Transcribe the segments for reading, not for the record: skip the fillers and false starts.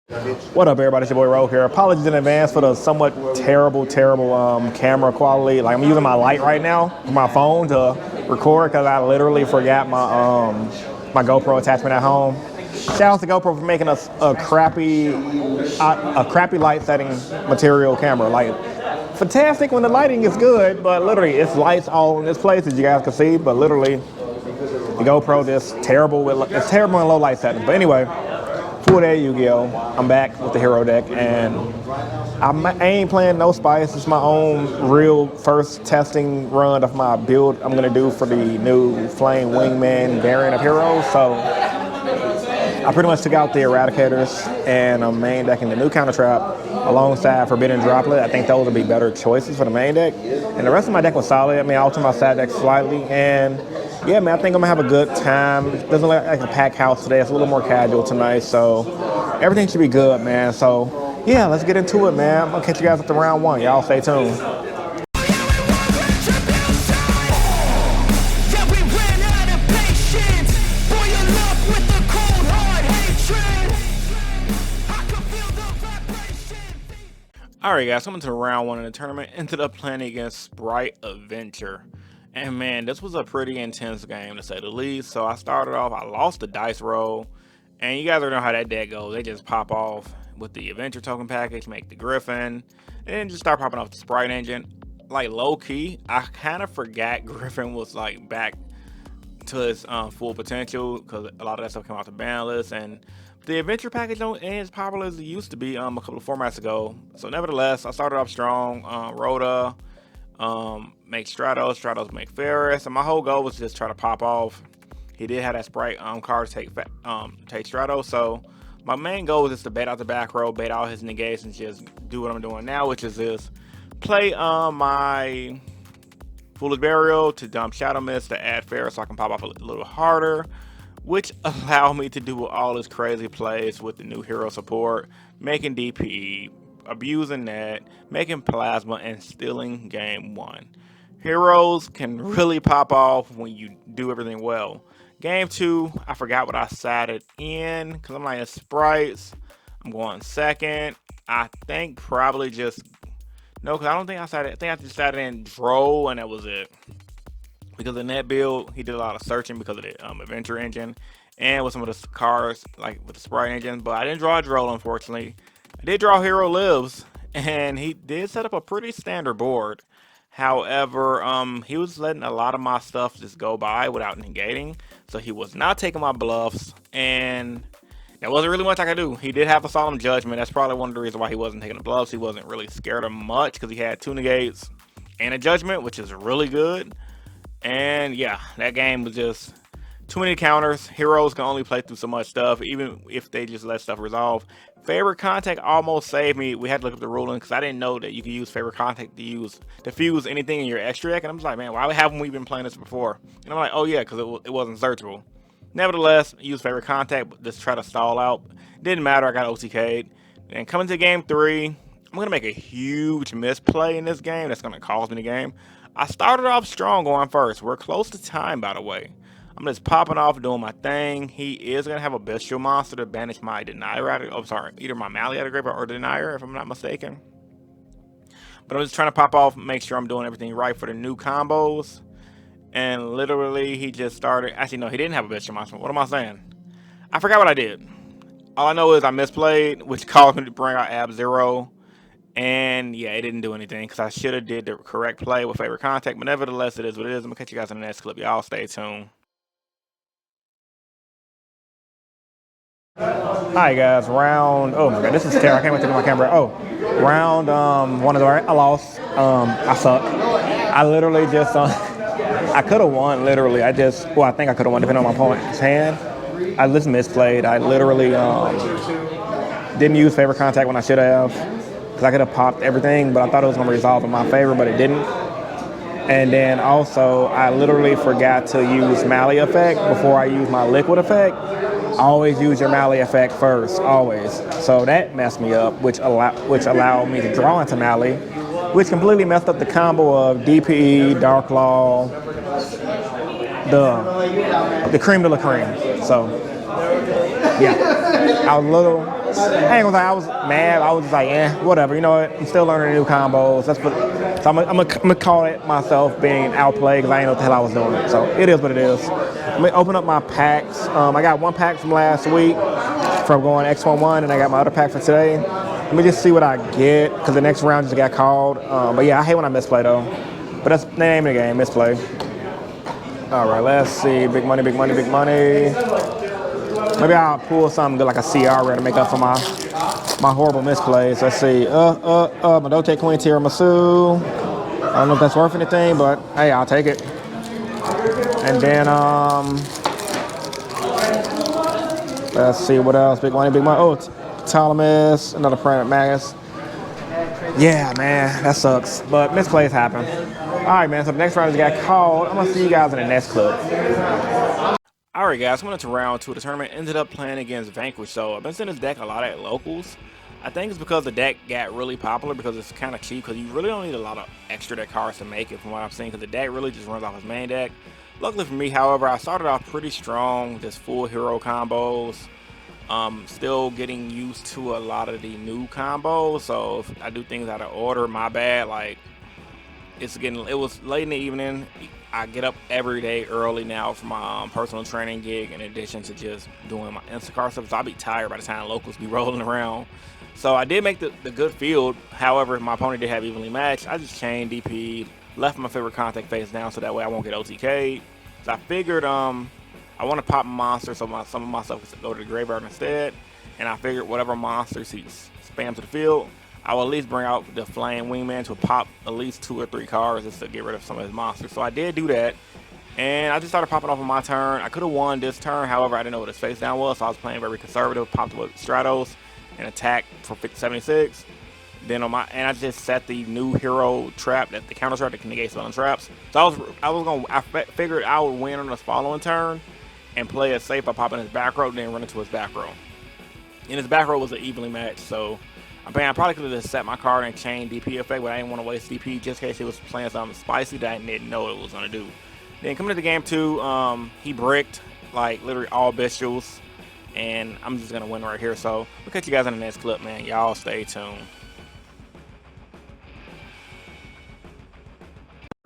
What up, everybody? It's your boy Ro here. Apologies in advance for the somewhat terrible camera quality. Like, I'm using my light right now for my phone to record because I literally forgot my GoPro attachment at home. Shout out to GoPro for making us a crappy light setting material camera. Like, fantastic when the lighting is good, but literally it's lights all in this place as you guys can see. But literally, the GoPro just terrible. It's terrible in low light settings. But anyway. Full day Yu-Gi-Oh! I'm back with the hero deck, and I ain't playing no spice. It's my own real first testing run of my build I'm gonna do for the new Flame Wingman variant of heroes. So I pretty much took out the Eradicators and I'm main decking the new Counter Trap alongside Forbidden Droplet. I think those would be better choices for the main deck. And the rest of my deck was solid. I mean, I altered my side deck slightly, and yeah, man, I think I'm gonna have a good time. It doesn't look like a pack house today. It's a little more casual tonight, so everything should be good, man. So yeah, let's get into it, man. I'm gonna catch you guys at the round one. Y'all stay tuned. Alright guys, coming to round one in the tournament. Ended up playing against Sprite Adventure. And man, this was a pretty intense game to say the least. So I started off, I lost the dice roll. And you guys already know how that deck goes. They just pop off with the Adventure token package, make the Griffin, and then just start popping off the Sprite engine. Like low key, I kind of forgot Griffin was like back to its full potential because a lot of that stuff came out the ban list, and the Adventure package ain't as popular as it used to be a couple of formats ago. So nevertheless, I started off strong. Rhoda, make Stratos make Ferris, and my whole goal was just try to pop off. He did have that Sprite card to take Stratos, so my main goal was just to bait out the back row, bait out his negates, and just do what I'm doing now, which is this: play my Foolish Burial to dump Shadow Mist to add Ferris so I can pop off a little harder, which allowed me to do all this crazy plays with the new hero support, making DPE, abusing that, making Plasma, and stealing game one. Heroes can really pop off when you do everything well. Game two, I forgot what I sided in because I'm like Sprites. I'm going second. I think probably just no, because I don't think I sided. I think I just sided in Dro, and that was it. Because in that build, he did a lot of searching because of the Adventure engine and with some of the cars, like with the Sprite engine. But I didn't draw a Droll, unfortunately. I did draw Hero Lives, and he did set up a pretty standard board. However, he was letting a lot of my stuff just go by without negating. So he was not taking my bluffs, and there wasn't really much I could do. He did have a Solemn Judgment. That's probably one of the reasons why he wasn't taking the bluffs. He wasn't really scared of much because he had two negates and a Judgment, which is really good. And yeah, that game was just too many counters. Heroes can only play through so much stuff, even if they just let stuff resolve. Favorite Contact almost saved me. We had to look up the ruling because I didn't know that you could use Favorite Contact to fuse anything in your extra deck. And I'm just like, man, why haven't we been playing this before? And I'm like, oh yeah, because it wasn't searchable. Nevertheless, use Favorite Contact, but just try to stall out. Didn't matter, I got OTK'd. And coming to game three, I'm going to make a huge misplay in this game that's going to cost me the game. I started off strong going first. We're close to time, by the way. I'm just popping off, doing my thing. He is going to have a bestial monster to banish my Denier out of, oh, sorry, either my Mally out of graveyard or Denier, if I'm not mistaken. But I'm just trying to pop off, make sure I'm doing everything right for the new combos. And literally, he just started. Actually, no, he didn't have a bestial monster. What am I saying? I forgot what I did. All I know is I misplayed, which caused me to bring out Ab-Zero. And yeah, it didn't do anything because I should have did the correct play with Favorite Contact. But nevertheless, it is what it is. I'm going to catch you guys in the next clip. Y'all stay tuned. Hi guys, round, oh my god, this is terrible. I can't wait to get my camera. Oh, round one of the, I lost. I suck. I literally just, I could have won, literally. I think I could have won depending on my opponent's hand. I just misplayed. I literally didn't use Favorite Contact when I should have. Because I could have popped everything, but I thought it was going to resolve in my favor, but it didn't. And then also, I literally forgot to use Mally effect before I use my liquid effect. Always use your Mally effect first, always. So that messed me up, which allowed me to draw into Mally, which completely messed up the combo of DPE, Dark Law, the cream de la cream. So yeah, I was a little I ain't gonna say I was mad. I was just like, whatever. You know what? I'm still learning new combos. So I'm gonna call it myself being outplayed because I ain't know what the hell I was doing. So it is what it is. Let me open up my packs. I got one pack from last week from going X11, and I got my other pack for today. Let me just see what I get because the next round just got called. But yeah, I hate when I misplay though. But that's the name of the game, misplay. All right, let's see. Big money, big money, big money. Maybe I'll pull something good like a CR to make up for my horrible misplays. Let's see. Madote Queen Tiramisu. I don't know if that's worth anything, but hey, I'll take it. And then let's see what else. Big money, big money. Oh, Ptolemus, another Planet Magus. Yeah, man, that sucks. But misplays happen. All right, man. So the next round just got called. I'm gonna see you guys in the next clip. Alright guys, went into round 2 of the tournament, ended up playing against Vanquish, so I've been seeing this deck a lot at locals. I think it's because the deck got really popular because it's kind of cheap, because you really don't need a lot of extra deck cards to make it from what I'm seeing, because the deck really just runs off his main deck. Luckily for me, however, I started off pretty strong, just full hero combos. Still getting used to a lot of the new combos, so if I do things out of order, my bad. Like, it was late in the evening. I get up every day early now for my personal training gig, in addition to just doing my Instacart stuff. So I'll be tired by the time locals be rolling around. So I did make the good field. However, my opponent did have evenly matched. I just chained DP, left my favorite contact face down so that way I won't get OTK'd. So I figured I want to pop a monster so some of my stuff can go to the graveyard instead. And I figured whatever monsters he spams to the field, I will at least bring out the Flame Wingman to pop at least 2 or 3 cards just to get rid of some of his monsters. So I did do that, and I just started popping off on my turn. I could have won this turn, however, I didn't know what his face down was, so I was playing very conservative, popped with Stratos, and attacked for 76. Then I just set the new hero trap, that the counter trap that can negate spell and traps. So I figured I would win on this following turn and play it safe by popping his back row, then run into his back row. And his back row was an evenly matched, so I probably could have just set my card and chain DP effect, but I didn't want to waste DP just in case he was playing something spicy that I didn't know it was going to do. Then coming to the game 2, he bricked like literally all bishops, and I'm just going to win right here. So we'll catch you guys in the next clip, man. Y'all stay tuned.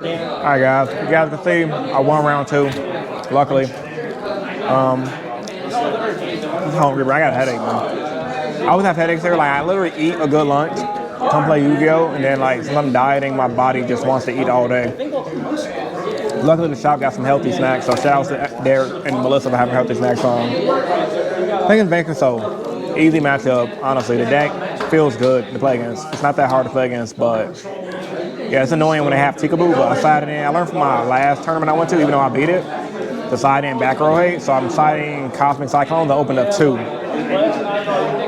Alright guys, you guys can see I won round 2, luckily. I'm hungry, but I got a headache, man. I always have headaches here. Like, I literally eat a good lunch, come play Yu-Gi-Oh, and then like since I'm dieting, my body just wants to eat all day. Luckily the shop got some healthy snacks, so shout out to Derek and Melissa for having healthy snacks on. I think it's Vanquish, so easy matchup, honestly. The deck feels good to play against. It's not that hard to play against, but yeah, it's annoying when they have Tikaboo, but I sided in. I learned from my last tournament I went to, even though I beat it, to side in back row 8, so I'm siding Cosmic Cyclone to open up 2.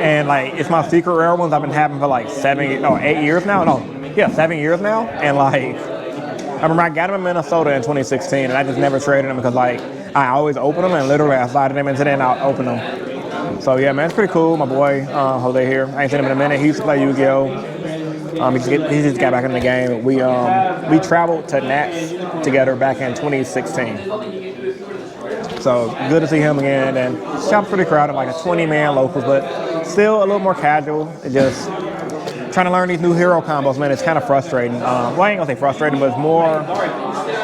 And like, it's my secret rare ones I've been having for like 8 years now. No, yeah, 7 years now. And like, I remember I got them in Minnesota in 2016, and I just never traded them because like I always open them, and literally I slided them into there and I'll open them. So yeah, man, it's pretty cool. My boy Jose here. I ain't seen him in a minute. He used to play Yu-Gi-Oh. He just got back in the game. We traveled to Nats together back in 2016. So good to see him again. And shop's pretty crowded, like a 20-man locals, but still a little more casual. It just trying to learn these new hero combos, man. It's kind of frustrating. Well, I ain't gonna say frustrating, but it's more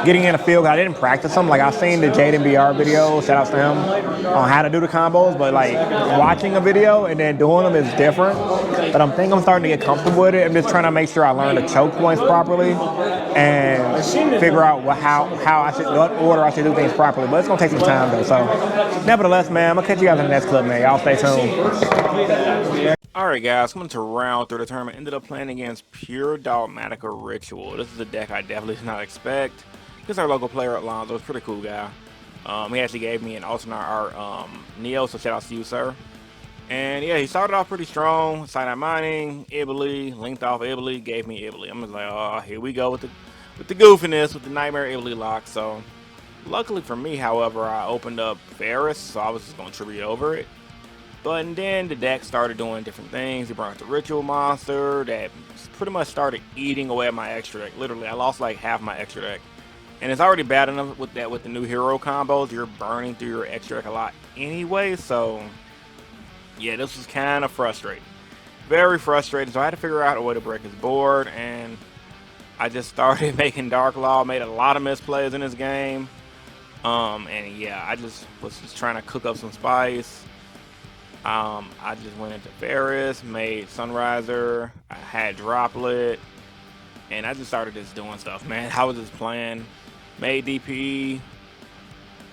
getting in the field. I didn't practice them. Like, I've seen the Jaden BR video, shout outs to him, on how to do the combos, but like watching a video and then doing them is different. But I'm starting to get comfortable with it. I'm just trying to make sure I learn the choke points properly and figure out what order I should do things properly. But it's gonna take some time though. So nevertheless, man, I'm gonna catch you guys in the next clip, man. Y'all stay tuned. Alright guys, coming to round 3 of the tournament, ended up playing against Pure Dogmatica Ritual. This is a deck I definitely did not expect. This is our local player, Alonzo. It's a pretty cool guy. He actually gave me an alternate art Neo, so shout out to you, sir. And yeah, he started off pretty strong. Cyanide Mining, Ibly, linked off Ibly, gave me Ibly. I'm just like, oh, here we go with the goofiness, with the Nightmare Ibly lock. So luckily for me, however, I opened up Varus, so I was just going to tribute over it. But then the deck started doing different things. He brought out the Ritual monster that pretty much started eating away at my extra deck. Literally, I lost like half my extra deck. And it's already bad enough with the new hero combos. You're burning through your extra deck a lot anyway, so yeah, this was kind of frustrating. Very frustrating. So I had to figure out a way to break his board, and I just started making Dark Law. Made a lot of misplays in this game. And yeah, I just was just trying to cook up some spice. I just went into Ferris, made Sunriser. I had Droplet, and I just started just doing stuff, man. I was just playing, made DP,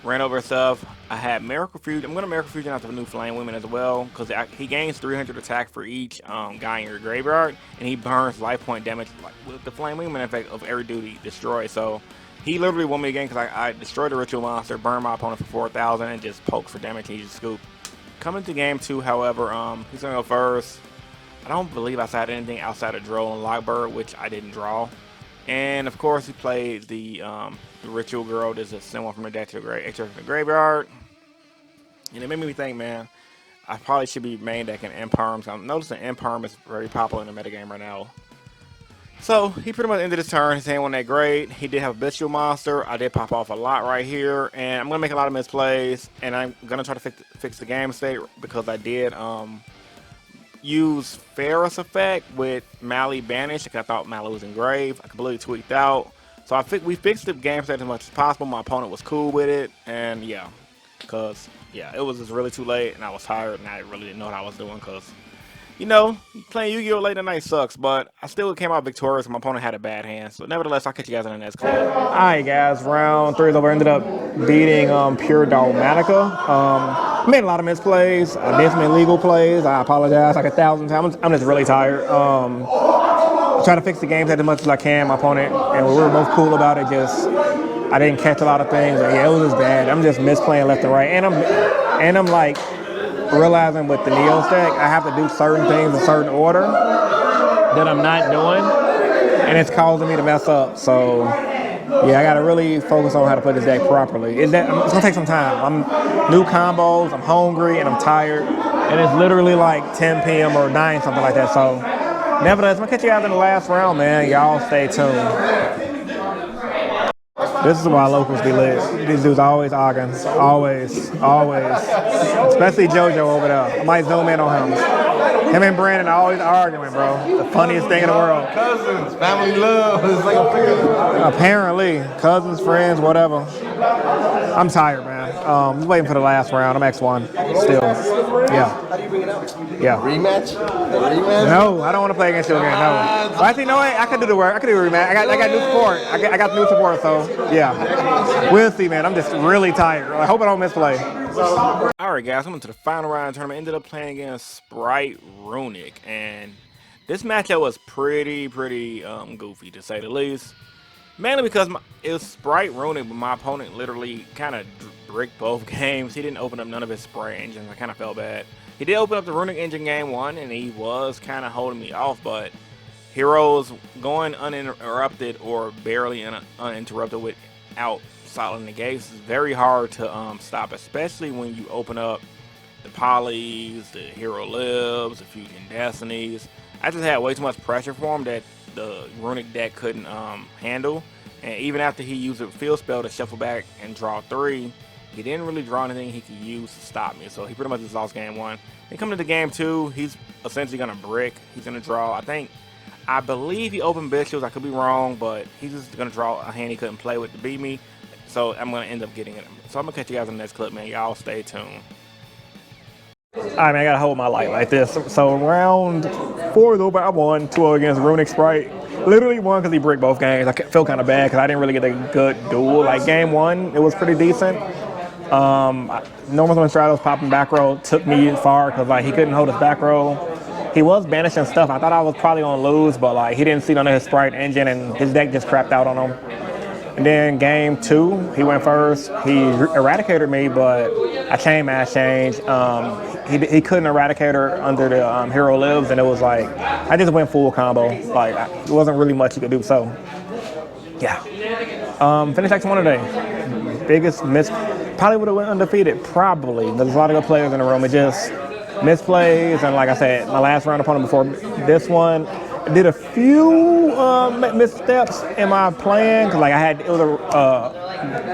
ran over stuff. I had Miracle Fusion. I'm gonna Miracle Fusion out the new Flame Women as well because he gains 300 attack for each guy in your graveyard, and he burns life point damage like with the Flame Women effect of every duty destroy. So he literally won me again because I destroyed the ritual monster, burned my opponent for 4,000, and just poked for damage. And he just scooped. Coming to game two, however, he's gonna go first. I don't believe I said anything outside of Droll and Lockbird, which I didn't draw. And of course, he played the Ritual Girl. There's a send one from the deck to the extra from the graveyard. And it made me think, man, I probably should be main decking Imperms. I'm noticing Imperm is very popular in the metagame right now. So he pretty much ended his turn. His hand wasn't that great. He did have a Bestial Monster. I did pop off a lot right here, and I'm gonna make a lot of misplays. And I'm gonna try to fix the game state because I did use Ferris effect with Mally banished because I thought Mally was engraved. I completely tweaked out. So we fixed the game state as much as possible. My opponent was cool with it, and yeah, because yeah, it was just really too late, and I was tired, and I really didn't know what I was doing because. You know, playing Yu-Gi-Oh! Late at night sucks, but I still came out victorious. My opponent had a bad hand, so nevertheless, I'll catch you guys in the next clip. All right, guys, round three is over. Ended up beating Pure Dogmatica. Made a lot of misplays. I did some illegal plays. I apologize like 1,000 times. I'm just really tired. Trying to fix the games as much as I can. My opponent, and we were both cool about it. Just I didn't catch a lot of things. And yeah, it was just bad. I'm just misplaying left and right, and I'm like realizing with the Neo stack, I have to do certain things in certain order that I'm not doing, and it's causing me to mess up. So yeah, I gotta really focus on how to play this deck properly. It's gonna take some time. I'm new combos, I'm hungry, and I'm tired, and it's literally like 10 p.m. or 9, something like that. So nevertheless, I'm gonna catch you guys in the last round, man. Y'all stay tuned. This is why locals be lit. These dudes always arguing. Always. Especially JoJo over there. I might zoom in on him. Him and Brandon are always arguing, bro. The funniest thing in the world. Cousins, family love. It's like apparently, cousins, friends, whatever. I'm tired, man. Just waiting for the last round. I'm X1 still. Yeah. How do you bring it out? Yeah. Rematch? Rematch? No, I don't want to play against you again. No. Well, actually, no way. I can do the work. I can do a rematch. I got new support. I got new support. So yeah, we'll see, man. I'm just really tired. I hope I don't misplay. All right, guys. I'm into the final round of the tournament. Ended up playing against Sprite Runic, and this matchup was pretty goofy to say the least. Mainly because it was Sprite Runic, but my opponent literally kind of bricked both games. He didn't open up none of his Sprite engines. I kind of felt bad. He did open up the Runic engine game one, and he was kind of holding me off, but heroes going uninterrupted or barely uninterrupted without solid negates is very hard to stop, especially when you open up the Polys, the Hero Lives, the Fusion Destinies. I just had way too much pressure for him that the Runic deck couldn't handle, and even after he used a field spell to shuffle back and draw 3, he didn't really draw anything he could use to stop me, so he pretty much just lost game 1. Then coming to game 2, he's essentially gonna brick. He's gonna draw, I believe he opened Bishop. I could be wrong, but he's just gonna draw a hand he couldn't play with to beat me, so I'm gonna end up getting it. So I'm gonna catch you guys in the next clip, man. Y'all stay tuned. All right, man, I gotta hold my light like this. So round 4 is over. I won 2-0 against Runic Sprite. Literally won because he bricked both games. I feel kind of bad because I didn't really get a good duel. Like game 1, it was pretty decent. Normal when Stratos popping back row took me far because like he couldn't hold his back row. He was banishing stuff. I thought I was probably gonna lose, but like he didn't see none of his Sprite engine and his deck just crapped out on him. And then game 2, he went first. He eradicated me, but I chain mass changed. He couldn't eradicate her under the Hero Lives, and it was like I just went full combo. Like it wasn't really much you could do. So yeah, finished X1 today. Biggest miss. Probably would have went undefeated. Probably. There's a lot of good players in the room. It just misplays, and like I said, my last round opponent before this one. I did a few missteps in my plan because like I had it was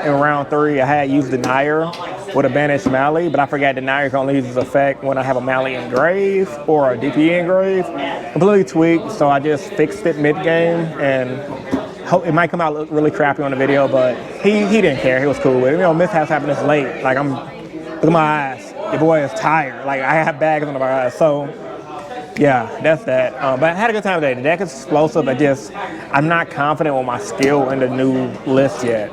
in round 3 I had used Denier with a banished Mally, but I forgot that now you can only use this effect when I have a Mally engrave or a DP engrave. Completely tweaked, so I just fixed it mid-game, and it might come out really crappy on the video, but he didn't care. He was cool with it. You know, mishaps happen this late. Like, look at my eyes. Your boy is tired. Like, I have bags under my eyes, so yeah, that's that. But I had a good time today. The deck is explosive. I'm not confident with my skill in the new list yet.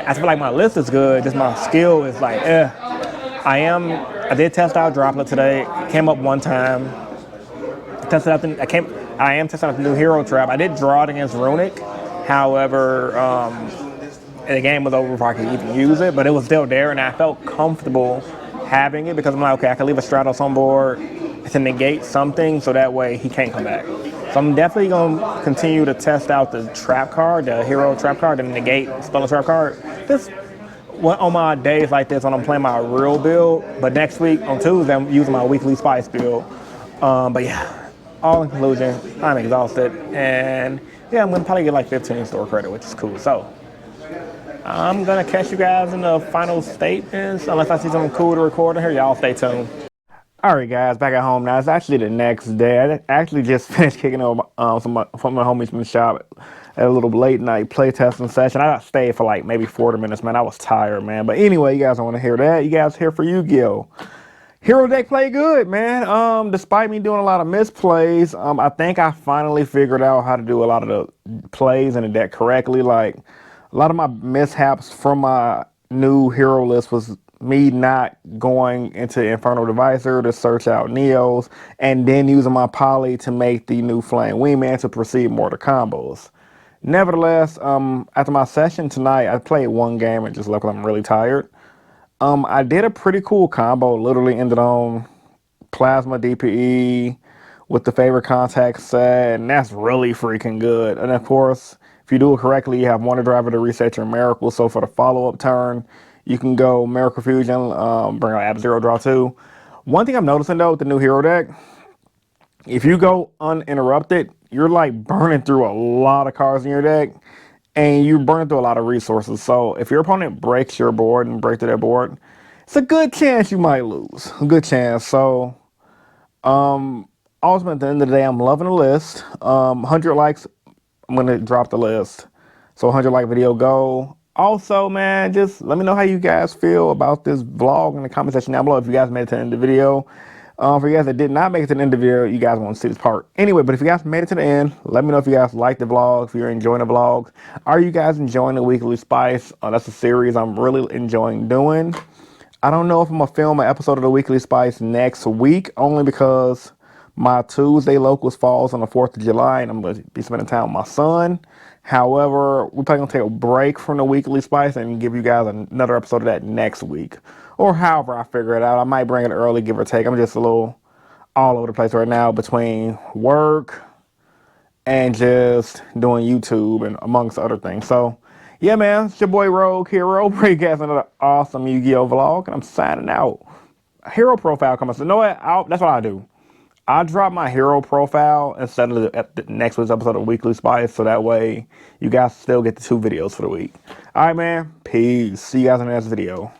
I feel like my list is good. Just my skill is like, I did test out Droplet today. Came up one time. I am testing out the new hero trap. I did draw it against Runic. However, the game was over before I could even use it, but it was still there, and I felt comfortable having it because I'm like, okay, I can leave a Stratos on board to negate something, so that way he can't come back. So I'm definitely going to continue to test out the trap card, the hero trap card, and negate spell trap card. This on my days like this when I'm playing my real build, but next week on Tuesday I'm using my weekly spice build. But yeah, all in conclusion, I'm exhausted, and yeah, I'm gonna probably get like 15 store credit, which is cool. So I'm gonna catch you guys in the final statements, unless I see something cool to record in here. Y'all stay tuned. All right, guys, back at home now. It's actually the next day. I actually just finished kicking over some of my homies from the shop at a little late night play testing session. I stayed for like maybe 40 minutes, man. I was tired, man. But anyway, you guys don't want to hear that. You guys here for Yu-Gi-Oh! Hero deck played good, man. Despite me doing a lot of misplays, I think I finally figured out how to do a lot of the plays in the deck correctly. Like, a lot of my mishaps from my new hero list was me not going into Infernal Divisor to search out Neos, and then using my poly to make the new Flame Wingman to proceed more to combos. Nevertheless, after my session tonight, I played one game and just left because I'm really tired. I did a pretty cool combo. Literally ended on Plasma DPE with the favorite contact set, and that's really freaking good. And of course, if you do it correctly, you have Wonder Driver to reset your Miracle. So for the follow-up turn, you can go Miracle Fusion, bring out Ab-Zero, draw 2. One thing I'm noticing though with the new hero deck, if you go uninterrupted, you're like burning through a lot of cards in your deck, and you're burning through a lot of resources. So if your opponent breaks your board and breaks their board, it's a good chance you might lose. A good chance. So ultimately, at the end of the day, I'm loving the list. 100 likes, I'm going to drop the list. So 100 like video go. Also, man, just let me know how you guys feel about this vlog in the comment section down below if you guys made it to the end of the video. For you guys that did not make it to the end of the video, you guys want to see this part. Anyway, but if you guys made it to the end, let me know if you guys like the vlog, if you're enjoying the vlogs. Are you guys enjoying the weekly spice? That's a series I'm really enjoying doing. I don't know if I'm going to film an episode of the weekly spice next week, only because my Tuesday locals falls on the 4th of July, and I'm going to be spending time with my son. However, we're probably going to take a break from the weekly spice and give you guys another episode of that next week. Or however I figure it out. I might bring it early, give or take. I'm just a little all over the place right now between work and just doing YouTube and amongst other things. So, yeah, man, it's your boy Rogue Hero. Bring you guys another awesome Yu-Gi-Oh! Vlog, and I'm signing out. Hero profile coming. So, you know what? That's what I do. I drop my hero profile instead of the next week's episode of Weekly Spice, so that way you guys still get the 2 videos for the week. All right, man. Peace. See you guys in the next video.